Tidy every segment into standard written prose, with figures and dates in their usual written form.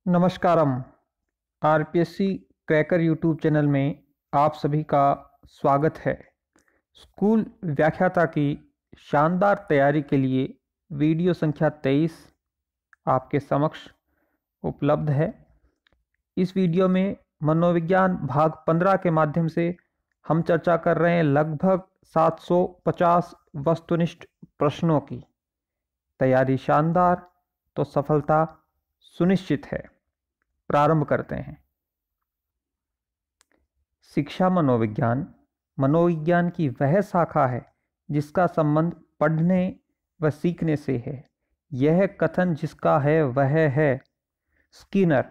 नमस्कारम। RPSC cracker YouTube channel में आप सभी का स्वागत है। स्कूल व्याख्याता की शानदार तैयारी के लिए वीडियो संख्या 23 आपके समक्ष उपलब्ध है। इस वीडियो में मनोविज्ञान भाग 15 के माध्यम से हम चर्चा कर रहे हैं लगभग 750 वस्तुनिष्ठ प्रश्नों की। तैयारी शानदार तो सफलता सुनिश्चित है। प्रारंभ करते हैं। शिक्षा मनोविज्ञान मनोविज्ञान की वह शाखा है जिसका संबंध पढ़ने व सीखने से है। यह कथन जिसका है वह है स्किनर।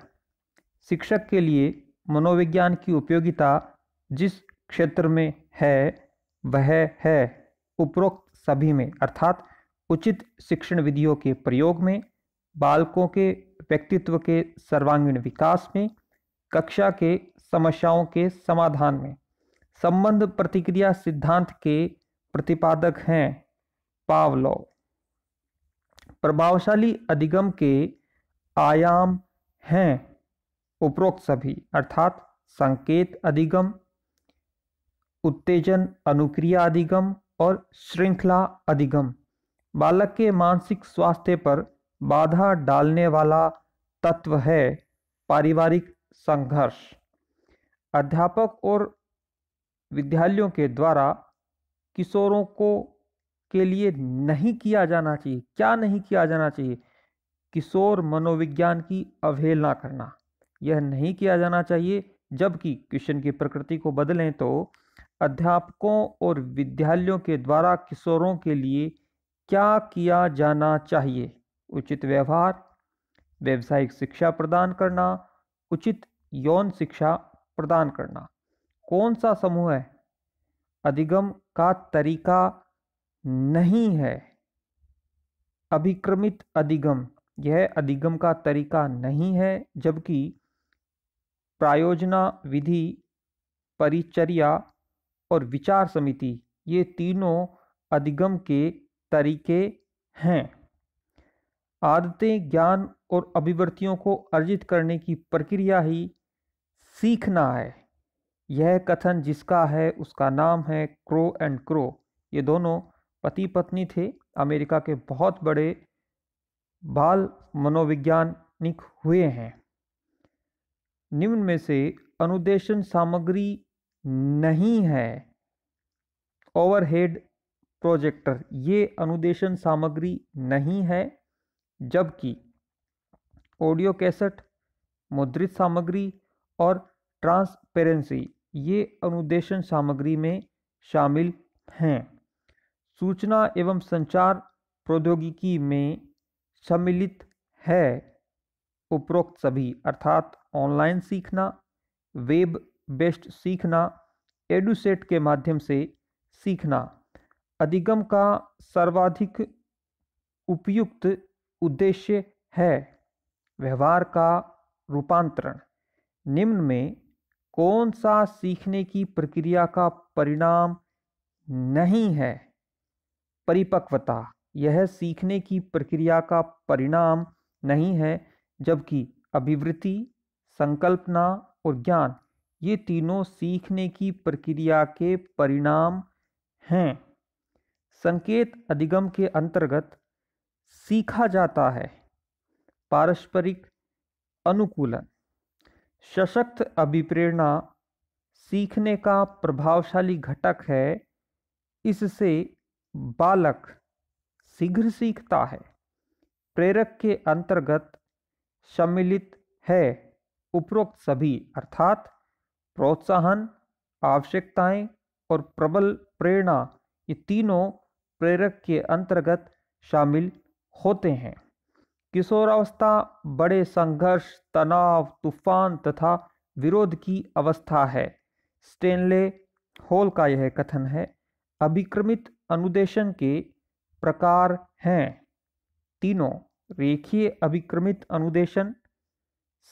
शिक्षक के लिए मनोविज्ञान की उपयोगिता जिस क्षेत्र में है वह है उपरोक्त सभी में, अर्थात उचित शिक्षण विधियों के प्रयोग में, बालकों के व्यक्तित्व के सर्वांगीण विकास में, कक्षा के समस्याओं के समाधान में। संबंध प्रतिक्रिया सिद्धांत के प्रतिपादक हैं पावलोव। प्रभावशाली अधिगम के आयाम हैं उपरोक्त सभी, अर्थात संकेत अधिगम, उत्तेजन अनुक्रिया अधिगम और श्रृंखला अधिगम। बालक के मानसिक स्वास्थ्य पर बाधा डालने वाला तत्व है पारिवारिक संघर्ष। अध्यापक और विद्यालयों के द्वारा किशोरों को के लिए नहीं किया जाना चाहिए, क्या नहीं किया जाना चाहिए? किशोर मनोविज्ञान की अवहेलना करना, यह नहीं किया जाना चाहिए। जबकि क्वेश्चन की प्रकृति को बदलें तो अध्यापकों और विद्यालयों के द्वारा किशोरों के लिए क्या किया जाना चाहिए? उचित व्यवहार, व्यावसायिक शिक्षा प्रदान करना, उचित यौन शिक्षा प्रदान करना। कौन सा समूह है? अधिगम का तरीका नहीं है अभिक्रमित अधिगम, यह अधिगम का तरीका नहीं है। जबकि प्रायोजना विधि, परिचर्या और विचार समिति, ये तीनों अधिगम के तरीके हैं। आदतें, ज्ञान और अभिवृत्तियों को अर्जित करने की प्रक्रिया ही सीखना है। यह कथन जिसका है उसका नाम है क्रो एंड क्रो। ये दोनों पति पत्नी थे, अमेरिका के बहुत बड़े बाल मनोवैज्ञानिक हुए हैं। निम्न में से अनुदेशन सामग्री नहीं है ओवरहेड प्रोजेक्टर, ये अनुदेशन सामग्री नहीं है। जबकि ऑडियो कैसेट, मुद्रित सामग्री और ट्रांसपेरेंसी, ये अनुदेशन सामग्री में शामिल हैं। सूचना एवं संचार प्रौद्योगिकी में सम्मिलित है उपरोक्त सभी, अर्थात ऑनलाइन सीखना, वेब बेस्ड सीखना, एडुसेट के माध्यम से सीखना। अधिगम का सर्वाधिक उपयुक्त उद्देश्य है व्यवहार का रूपांतरण। निम्न में कौन सा सीखने की प्रक्रिया का परिणाम नहीं है? परिपक्वता, यह सीखने की प्रक्रिया का परिणाम नहीं है। जबकि अभिवृत्ति, संकल्पना और ज्ञान, ये तीनों सीखने की प्रक्रिया के परिणाम हैं। संकेत अधिगम के अंतर्गत सीखा जाता है पारस्परिक अनुकूलन। सशक्त अभिप्रेरणा सीखने का प्रभावशाली घटक है। इससे बालक शीघ्र सीखता है। प्रेरक के अंतर्गत सम्मिलित है उपरोक्त सभी, अर्थात प्रोत्साहन, आवश्यकताएं और प्रबल प्रेरणा, ये तीनों प्रेरक के अंतर्गत शामिल होते हैं। किशोरावस्था बड़े संघर्ष, तनाव, तूफान तथा विरोध की अवस्था है। स्टेनले हॉल का यह कथन है। अभिक्रमित अनुदेशन के प्रकार हैं तीनों: रेखीय अभिक्रमित अनुदेशन,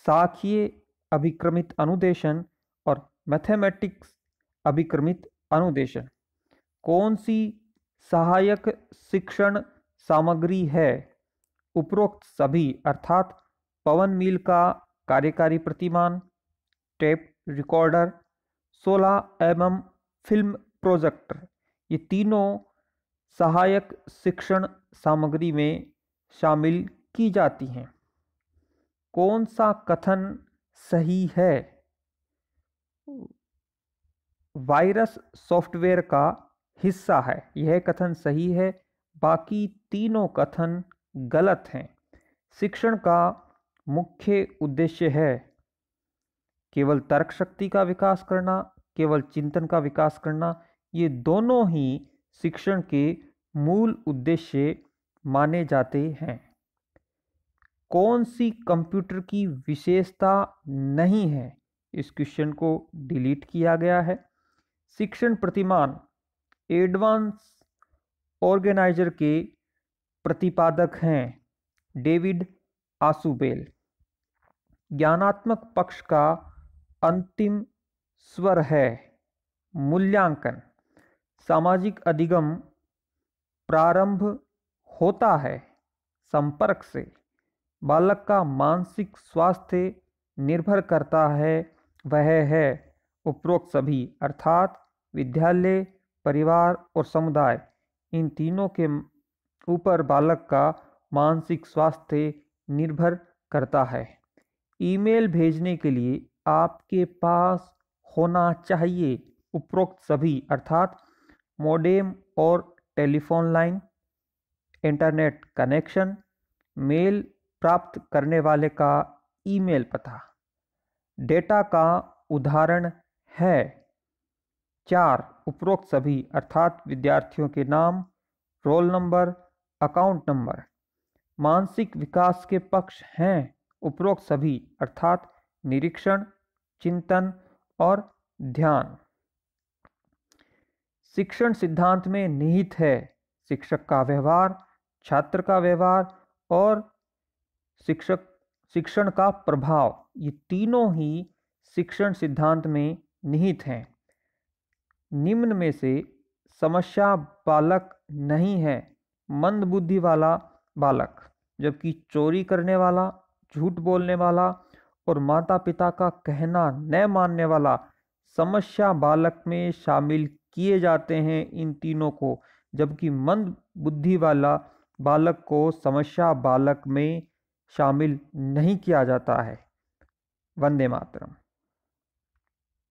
शाखीय अभिक्रमित अनुदेशन और मैथमेटिक्स अभिक्रमित अनुदेशन। कौन सी सहायक शिक्षण सामग्री है? उपरोक्त सभी, अर्थात पवन मील का कार्यकारी प्रतिमान, tape recorder, 16 mm film projector, ये तीनों सहायक शिक्षण सामग्री में शामिल की जाती हैं। कौन सा कथन सही है? वायरस सॉफ्टवेयर का हिस्सा है, यह कथन सही है। बाकी तीनों कथन गलत हैं। शिक्षण का मुख्य उद्देश्य है केवल तर्क शक्ति का विकास करना, केवल चिंतन का विकास करना। ये दोनों ही शिक्षण के मूल उद्देश्य माने जाते हैं। कौन सी कंप्यूटर की विशेषता नहीं है? इस क्वेश्चन को डिलीट किया गया है। शिक्षण प्रतिमान एडवांस ऑर्गेनाइजर के प्रतिपादक हैं डेविड आशुबेल। ज्ञानात्मक पक्ष का अंतिम स्वर है मूल्यांकन। सामाजिक अधिगम प्रारंभ होता है संपर्क से। बालक का मानसिक स्वास्थ्य निर्भर करता है, वह है उपरोक्त सभी, अर्थात विद्यालय, परिवार और समुदाय। इन तीनों के ऊपर बालक का मानसिक स्वास्थ्य निर्भर करता है। ईमेल भेजने के लिए आपके पास होना चाहिए उपरोक्त सभी, अर्थात मोडेम और telephone line, internet connection, mail प्राप्त करने वाले का ईमेल पता। डेटा का उदाहरण है 4 उपरोक्त सभी, अर्थात विद्यार्थियों के नाम, रोल नंबर, अकाउंट नंबर। मानसिक विकास के पक्ष हैं उपरोक्त सभी, अर्थात निरीक्षण, चिंतन और ध्यान। शिक्षण सिद्धांत में निहित है शिक्षक का व्यवहार, छात्र का व्यवहार और शिक्षण का प्रभाव। ये तीनों ही शिक्षण सिद्धांत में निहित हैं। निम्न में से समस्या बालक नहीं है मंद बुद्धि वाला बालक, जबकि चोरी करने वाला, झूठ बोलने वाला और माता पिता का कहना न मानने वाला समस्या बालक में शामिल किए जाते हैं इन तीनों को, जबकि मंद बुद्धि वाला बालक को समस्या बालक में शामिल नहीं किया जाता है। वंदे मातरम।